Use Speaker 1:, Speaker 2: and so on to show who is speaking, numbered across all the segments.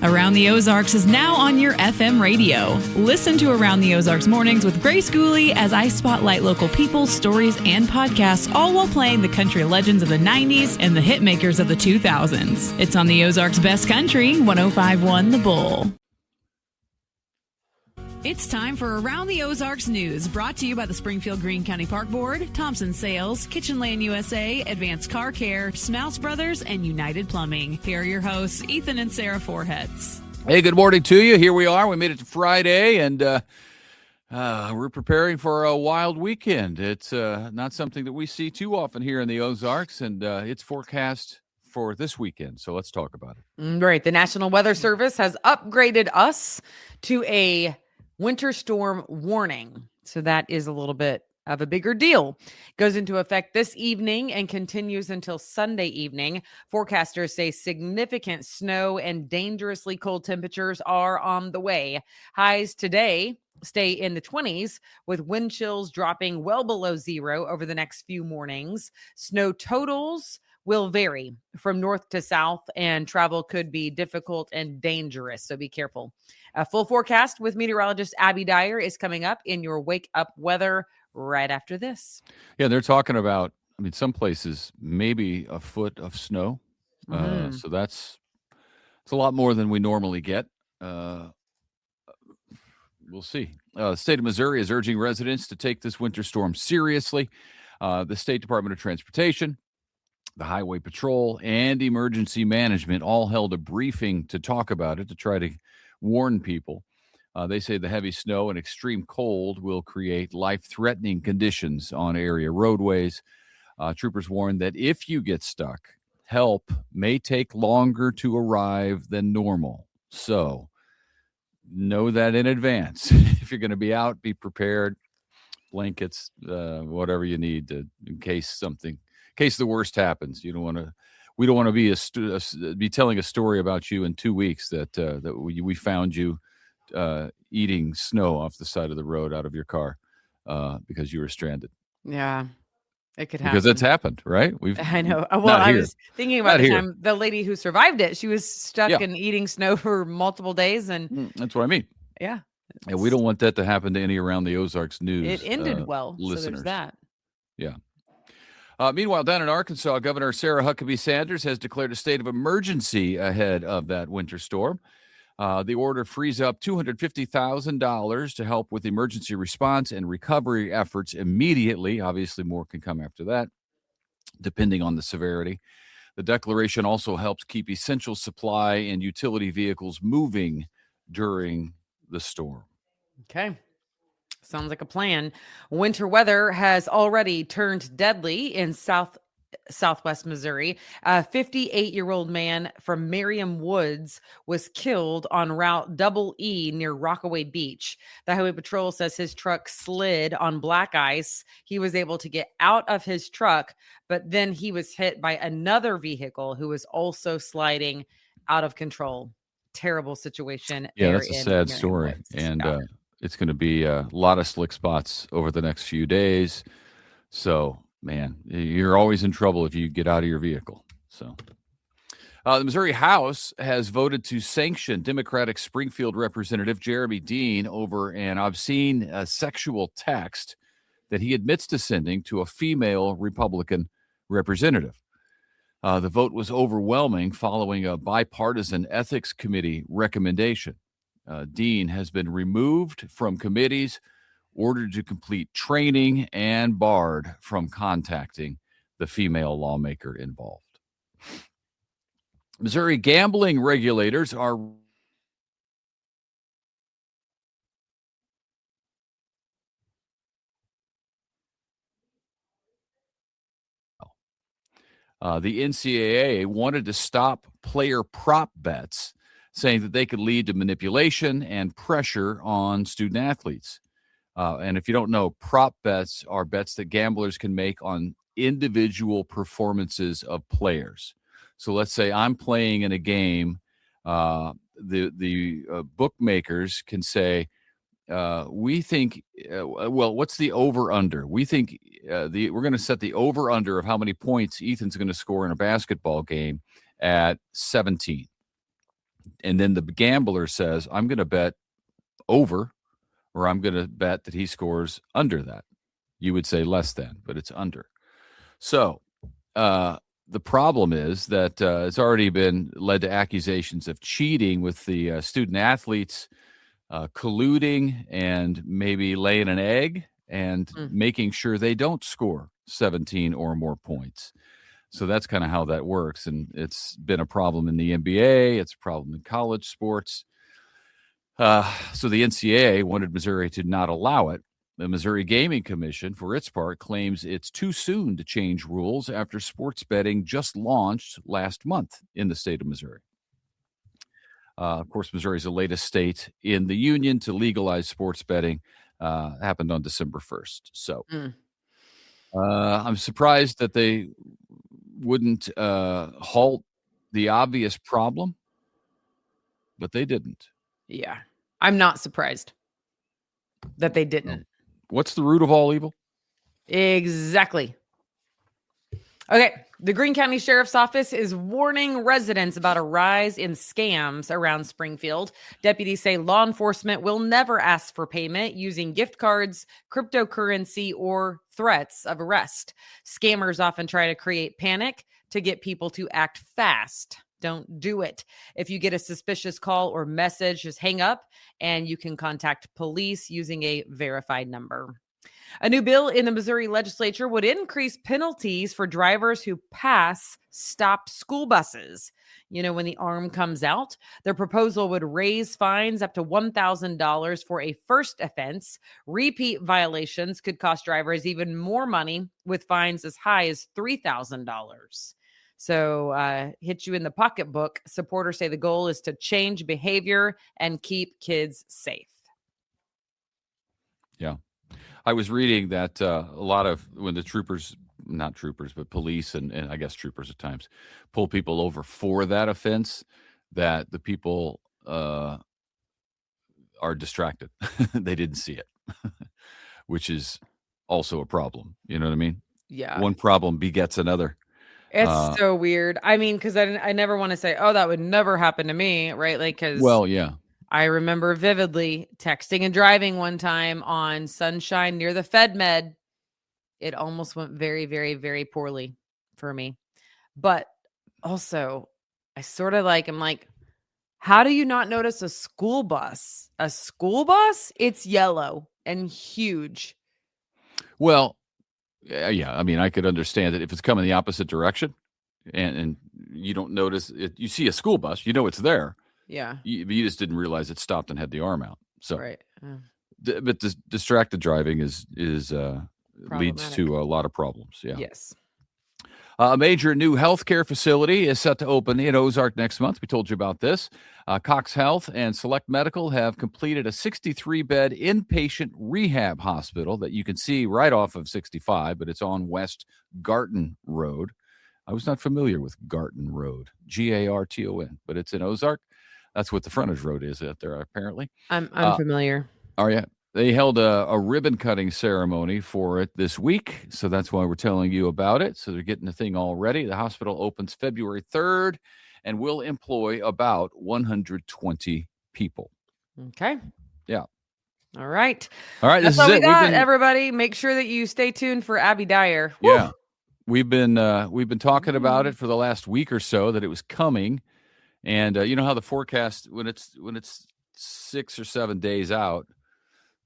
Speaker 1: Around the Ozarks is now on your FM radio. Listen to Around the Ozarks mornings with Grace Gooley as I spotlight local people, stories, and podcasts, all while playing the country legends of the 90s and the hit makers of the 2000s. It's on the Ozarks' best country, 105.1 The Bull. It's time for Around the Ozarks News, brought to you by the Springfield Greene County Park Board, Thompson Sales, Kitchen Lane USA, Advanced Car Care, Smouse Brothers, and United Plumbing. Here are your hosts, Ethan and Sarah Foreheads.
Speaker 2: Hey, good morning to you. Here we are. We made it to Friday, and we're preparing for a wild weekend. It's not something that we see too often here in the Ozarks, and it's forecast for this weekend. So let's talk about it.
Speaker 3: Right. The National Weather Service has upgraded us to a winter storm warning. So that is a little bit of a bigger deal. Goes into effect this evening and continues until Sunday evening. Forecasters say significant snow and dangerously cold temperatures are on the way. Highs today stay in the 20s, with wind chills dropping well below zero over the next few mornings. Snow totals will vary from north to south, and travel could be difficult and dangerous, so be careful. A full forecast with meteorologist Abby Dyer is coming up in your Wake Up Weather right after this.
Speaker 2: Yeah, they're talking about, some places maybe a foot of snow. So it's a lot more than we normally get. We'll see. The state of Missouri is urging residents to take this winter storm seriously. The State Department of Transportation, the Highway Patrol, and Emergency Management all held a briefing to talk about it, to try to warn people. They say the heavy snow and extreme cold will create life-threatening conditions on area roadways. Troopers warn that if you get stuck, help may take longer to arrive than normal. So know that in advance. If you're going to be out, be prepared. Blankets, whatever you need in case the worst happens. We don't want to be telling a story about you in 2 weeks that we found you eating snow off the side of the road out of your car because you were stranded.
Speaker 3: Yeah, it could happen.
Speaker 2: Because it's happened, right?
Speaker 3: I know. Well, I was thinking about the time the lady who survived it, she was stuck in eating snow for multiple days. And
Speaker 2: that's what I mean.
Speaker 3: Yeah.
Speaker 2: And we don't want that to happen to any Around the Ozarks news.
Speaker 3: It ended well.
Speaker 2: Listeners.
Speaker 3: So there's that.
Speaker 2: Yeah. Meanwhile, down in Arkansas, Governor Sarah Huckabee Sanders has declared a state of emergency ahead of that winter storm. The order frees up $250,000 to help with emergency response and recovery efforts immediately. Obviously, more can come after that, depending on the severity. The declaration also helps keep essential supply and utility vehicles moving during the storm.
Speaker 3: Okay. Sounds like a plan. Winter weather has already turned deadly in southwest Missouri. A 58-year-old man from Merriam Woods was killed on Route Double E near Rockaway Beach. The Highway Patrol says his truck slid on black ice. He was able to get out of his truck, but then he was hit by another vehicle who was also sliding out of control. Terrible situation.
Speaker 2: Yeah, that's a sad story. And it's going to be a lot of slick spots over the next few days. So, man, you're always in trouble if you get out of your vehicle. So, the Missouri House has voted to sanction Democratic Springfield Representative Jeremy Dean over an obscene sexual text that he admits to sending to a female Republican representative. The vote was overwhelming following a bipartisan ethics committee recommendation. Dean has been removed from committees, ordered to complete training, and barred from contacting the female lawmaker involved. Missouri gambling regulators are the NCAA wanted to stop player prop bets, saying that they could lead to manipulation and pressure on student athletes. And if you don't know, prop bets are bets that gamblers can make on individual performances of players. So let's say I'm playing in a game. The bookmakers can say, we think, what's the over-under? We think we're going to set the over-under of how many points Ethan's going to score in a basketball game at 17. and then the gambler says, I'm going to bet over, or I'm going to bet that he scores under that. You would say less than, but it's under. So the problem is that it's already been led to accusations of cheating with the student athletes, colluding and maybe laying an egg and making sure they don't score 17 or more points. So that's kind of how that works. And it's been a problem in the NBA. It's a problem in college sports. So the NCAA wanted Missouri to not allow it. The Missouri Gaming Commission, for its part, claims it's too soon to change rules after sports betting just launched last month in the state of Missouri. Of course, Missouri is the latest state in the union to legalize sports betting. Happened on December 1st. So I'm surprised that they wouldn't halt the obvious problem, but they didn't.
Speaker 3: Yeah, I'm not surprised that they didn't.
Speaker 2: What's the root of all evil?
Speaker 3: Exactly. Okay. The Greene County Sheriff's Office is warning residents about a rise in scams around Springfield. Deputies say law enforcement will never ask for payment using gift cards, cryptocurrency, or threats of arrest. Scammers often try to create panic to get people to act fast. Don't do it. If you get a suspicious call or message, just hang up and you can contact police using a verified number. A new bill in the Missouri legislature would increase penalties for drivers who pass stopped school buses. You know, when the arm comes out, their proposal would raise fines up to $1,000 for a first offense. Repeat violations could cost drivers even more money, with fines as high as $3,000. So hit you in the pocketbook. Supporters say the goal is to change behavior and keep kids safe.
Speaker 2: Yeah. I was reading that a lot of when the but police and I guess troopers at times pull people over for that offense, that the people are distracted. They didn't see it, which is also a problem. You know what I mean?
Speaker 3: Yeah.
Speaker 2: One problem begets another.
Speaker 3: It's so weird. I mean, because I never want to say, oh, that would never happen to me, right? Like, because
Speaker 2: yeah.
Speaker 3: I remember vividly texting and driving one time on Sunshine near the FedMed. It almost went very, very, very poorly for me. But also, I sort of I'm like, how do you not notice a school bus? A school bus? It's yellow and huge.
Speaker 2: Well, yeah. I mean, I could understand it if it's coming the opposite direction and you don't notice it. You see a school bus, you know it's there.
Speaker 3: Yeah.
Speaker 2: You just didn't realize it stopped and had the arm out. So,
Speaker 3: right.
Speaker 2: But distracted driving is leads to a lot of problems. Yeah.
Speaker 3: Yes.
Speaker 2: A major new healthcare facility is set to open in Ozark next month. We told you about this. Cox Health and Select Medical have completed a 63-bed inpatient rehab hospital that you can see right off of 65, but it's on West Garton Road. I was not familiar with Garton Road, Garton, but it's in Ozark. That's what the frontage road is out there, apparently.
Speaker 3: I'm familiar.
Speaker 2: Oh, yeah. They held a ribbon-cutting ceremony for it this week, so that's why we're telling you about it. So they're getting the thing all ready. The hospital opens February 3rd and will employ about 120 people.
Speaker 3: Okay.
Speaker 2: Yeah.
Speaker 3: All right.
Speaker 2: All right.
Speaker 3: That's all we got, everybody. Make sure that you stay tuned for Abby Dyer. Woo!
Speaker 2: Yeah. We've been talking about it for the last week or so, that it was coming. And you know how the forecast, when it's 6 or 7 days out,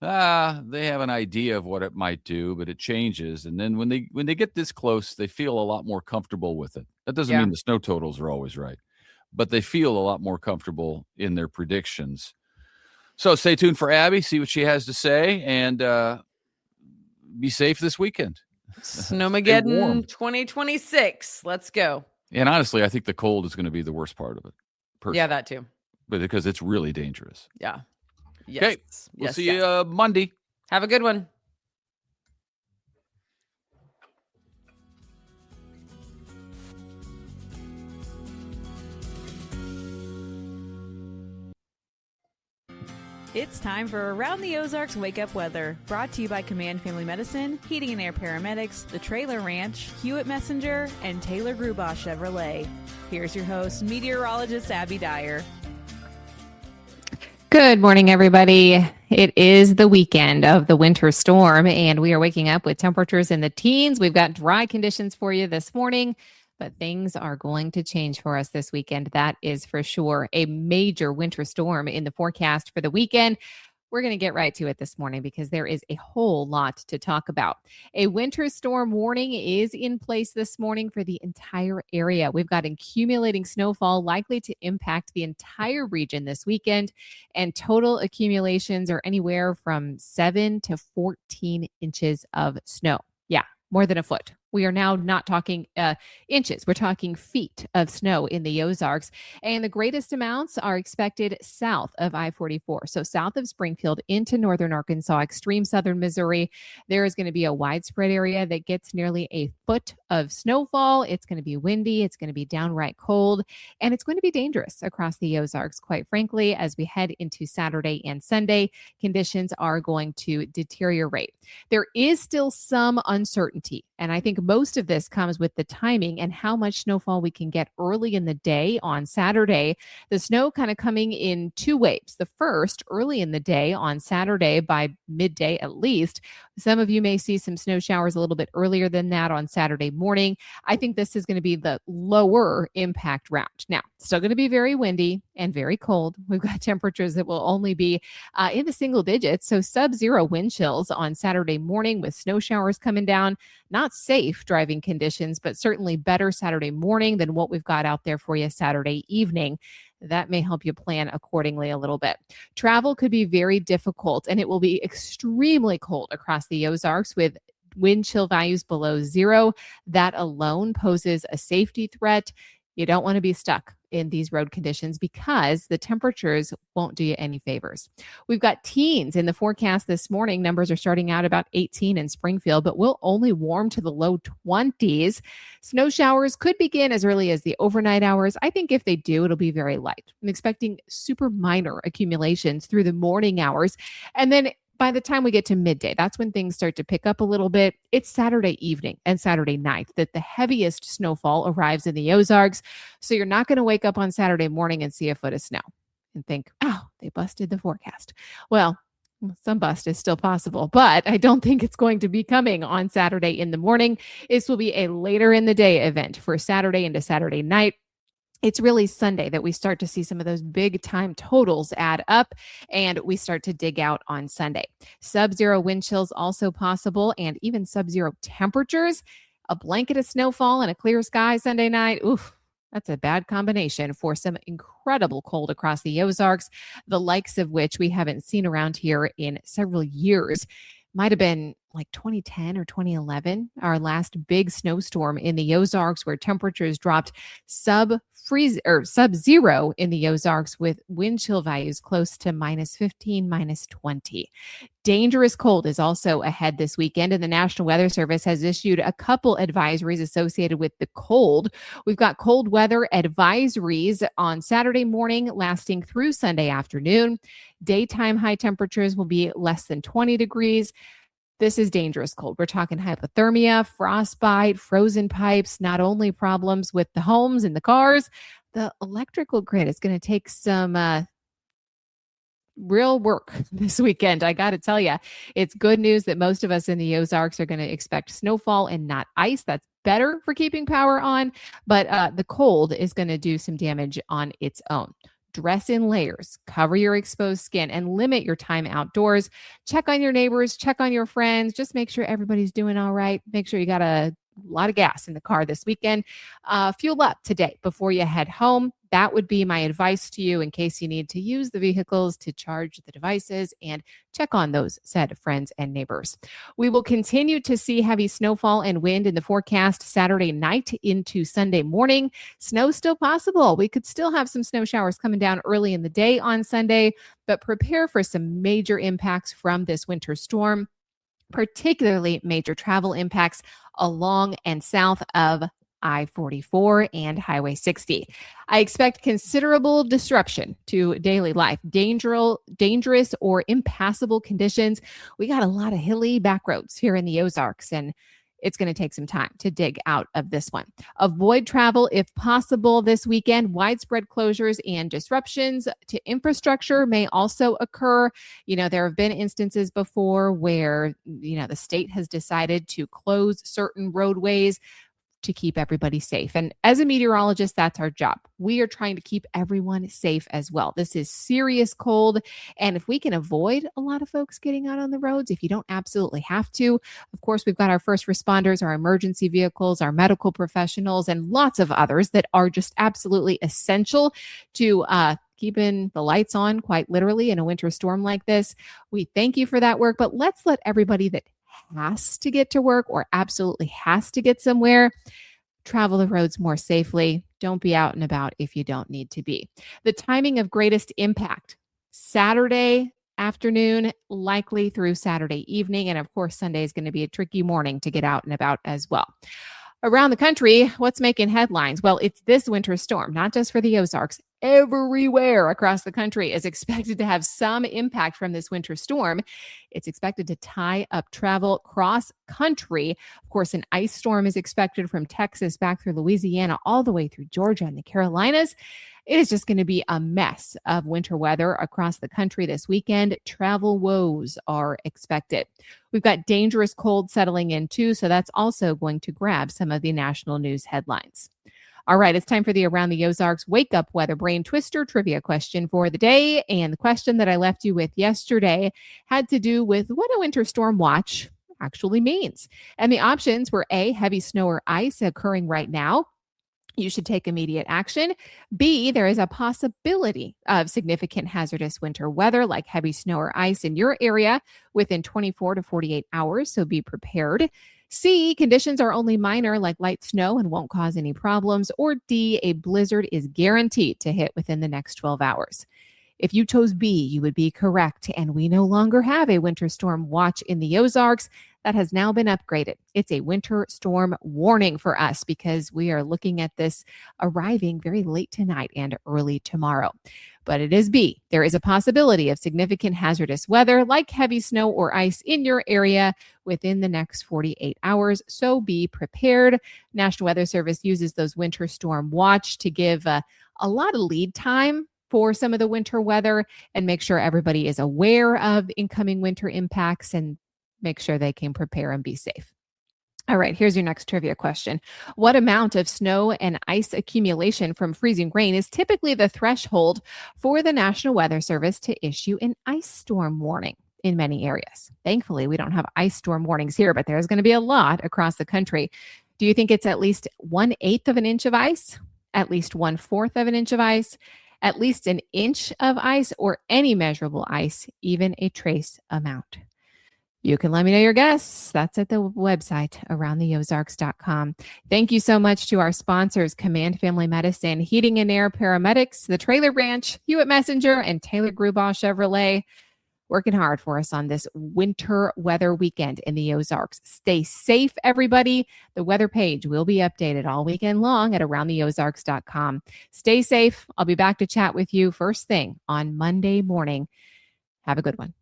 Speaker 2: they have an idea of what it might do, but it changes. And then when they get this close, they feel a lot more comfortable with it. That doesn't mean the snow totals are always right, but they feel a lot more comfortable in their predictions. So stay tuned for Abby, see what she has to say, and be safe this weekend.
Speaker 3: Snowmageddon 2026. Let's go.
Speaker 2: And honestly, I think the cold is going to be the worst part of it. Personally.
Speaker 3: Yeah, that too.
Speaker 2: But because it's really dangerous.
Speaker 3: Yeah. Yes.
Speaker 2: Okay. We'll see you Monday.
Speaker 3: Have a good one.
Speaker 1: It's time for Around the Ozarks Wake Up Weather, brought to you by Command Family Medicine, Heating and Air Paramedics, The Trailer Ranch, Hewitt Messenger, and Taylor Grubaugh Chevrolet. Here's your host, meteorologist Abby Dyer.
Speaker 4: Good morning, everybody. It is the weekend of the winter storm, and we are waking up with temperatures in the teens. We've got dry conditions for you this morning, but things are going to change for us this weekend. That is for sure. A major winter storm in the forecast for the weekend. We're going to get right to it this morning because there is a whole lot to talk about. A winter storm warning is in place this morning for the entire area. We've got accumulating snowfall likely to impact the entire region this weekend, and total accumulations are anywhere from 7 to 14 inches of snow. Yeah, more than a foot. We are now not talking inches. We're talking feet of snow in the Ozarks. And the greatest amounts are expected south of I-44. So south of Springfield into northern Arkansas, extreme southern Missouri. There is going to be a widespread area that gets nearly a foot of snowfall. It's going to be windy. It's going to be downright cold. And it's going to be dangerous across the Ozarks, quite frankly, as we head into Saturday and Sunday. Conditions are going to deteriorate. There is still some uncertainty. And I think most of this comes with the timing and how much snowfall we can get early in the day on Saturday. The snow kind of coming in two waves. The first, early in the day on Saturday by midday at least. Some of you may see some snow showers a little bit earlier than that on Saturday morning. I think this is going to be the lower impact round. Now, still going to be very windy and very cold. We've got temperatures that will only be in the single digits. So sub-zero wind chills on Saturday morning with snow showers coming down. Not safe driving conditions, but certainly better Saturday morning than what we've got out there for you Saturday evening. That may help you plan accordingly a little bit. Travel could be very difficult, and it will be extremely cold across the Ozarks with wind chill values below zero. That alone poses a safety threat. You don't want to be stuck in these road conditions because the temperatures won't do you any favors. We've got teens in the forecast this morning. Numbers are starting out about 18 in Springfield, but will only warm to the low 20s. Snow showers could begin as early as the overnight hours. I think if they do, it'll be very light. I'm expecting super minor accumulations through the morning hours. And then by the time we get to midday, that's when things start to pick up a little bit. It's Saturday evening and Saturday night that the heaviest snowfall arrives in the Ozarks. So you're not going to wake up on Saturday morning and see a foot of snow and think, oh, they busted the forecast. Well, some bust is still possible, but I don't think it's going to be coming on Saturday in the morning. This will be a later in the day event for Saturday into Saturday night. It's really Sunday that we start to see some of those big time totals add up, and we start to dig out on Sunday. Sub-zero wind chills also possible, and even sub-zero temperatures. A blanket of snowfall and a clear sky Sunday night. Oof, that's a bad combination for some incredible cold across the Ozarks, the likes of which we haven't seen around here in several years. Might have been like 2010 or 2011, our last big snowstorm in the Ozarks, where temperatures dropped sub-zero in the Ozarks with wind chill values close to -15, -20. Dangerous cold is also ahead this weekend, and the National Weather Service has issued a couple advisories associated with the cold. We've got cold weather advisories on Saturday morning lasting through Sunday afternoon. Daytime high temperatures will be less than 20 degrees. This is dangerous cold. We're talking hypothermia, frostbite, frozen pipes, not only problems with the homes and the cars. The electrical grid is going to take some real work this weekend. I got to tell you, it's good news that most of us in the Ozarks are going to expect snowfall and not ice. That's better for keeping power on, but the cold is going to do some damage on its own. Dress in layers, cover your exposed skin, and limit your time outdoors. Check on your neighbors, check on your friends. Just make sure everybody's doing all right. Make sure you got a lot of gas in the car this weekend. Fuel up today before you head home. That would be my advice to you in case you need to use the vehicles to charge the devices and check on those said friends and neighbors. We will continue to see heavy snowfall and wind in the forecast Saturday night into Sunday morning. Snow still possible. We could still have some snow showers coming down early in the day on Sunday, but prepare for some major impacts from this winter storm, particularly major travel impacts along and south of I-44 and Highway 60. I expect considerable disruption to daily life, dangerous or impassable conditions. We got a lot of hilly back roads here in the Ozarks, and it's going to take some time to dig out of this one. Avoid travel if possible this weekend. Widespread closures and disruptions to infrastructure may also occur. There have been instances before where, the state has decided to close certain roadways to keep everybody safe. And as a meteorologist, that's our job. We are trying to keep everyone safe as well. This is serious cold. And if we can avoid a lot of folks getting out on the roads, if you don't absolutely have to, of course, we've got our first responders, our emergency vehicles, our medical professionals, and lots of others that are just absolutely essential to keeping the lights on, quite literally, in a winter storm like this. We thank you for that work, but let's let everybody that has to get to work or absolutely has to get somewhere travel the roads more safely. Don't be out and about if you don't need to be. The timing of greatest impact: Saturday afternoon, likely through Saturday evening. And of course, Sunday is going to be a tricky morning to get out and about as well. Around the country, what's making headlines? Well, it's this winter storm, not just for the Ozarks. Everywhere across the country is expected to have some impact from this winter storm. It's expected to tie up travel cross country. Of course, an ice storm is expected from Texas back through Louisiana, all the way through Georgia and the Carolinas. It is just going to be a mess of winter weather across the country this weekend. Travel woes are expected. We've got dangerous cold settling in too, so that's also going to grab some of the national news headlines. All right, it's time for the Around the Ozarks Wake Up Weather Brain Twister trivia question for the day. And the question that I left you with yesterday had to do with what a winter storm watch actually means. And the options were A, heavy snow or ice occurring right now. You should take immediate action. B, there is a possibility of significant hazardous winter weather like heavy snow or ice in your area within 24 to 48 hours, so be prepared. C, conditions are only minor like light snow and won't cause any problems. Or D, a blizzard is guaranteed to hit within the next 12 hours. If you chose B, you would be correct. And we no longer have a winter storm watch in the Ozarks. That has now been upgraded. It's a winter storm warning for us because we are looking at this arriving very late tonight and early tomorrow. But it is B. There is a possibility of significant hazardous weather like heavy snow or ice in your area within the next 48 hours. So be prepared. National Weather Service uses those winter storm watch to give a lot of lead time for some of the winter weather and make sure everybody is aware of incoming winter impacts and make sure they can prepare and be safe. All right, here's your next trivia question. What amount of snow and ice accumulation from freezing rain is typically the threshold for the National Weather Service to issue an ice storm warning in many areas? Thankfully, we don't have ice storm warnings here, but there's going to be a lot across the country. Do you think it's at least 1/8 of an inch of ice, at least 1/4 of an inch of ice, at least an inch of ice, or any measurable ice, even a trace amount? You can let me know your guess. That's at the website, aroundtheozarks.com. Thank you so much to our sponsors, Command Family Medicine, Heating and Air Paramedics, the Trailer Ranch, Hewitt Messenger, and Taylor Grubaugh Chevrolet, working hard for us on this winter weather weekend in the Ozarks. Stay safe, everybody. The weather page will be updated all weekend long at aroundtheozarks.com. Stay safe. I'll be back to chat with you first thing on Monday morning. Have a good one.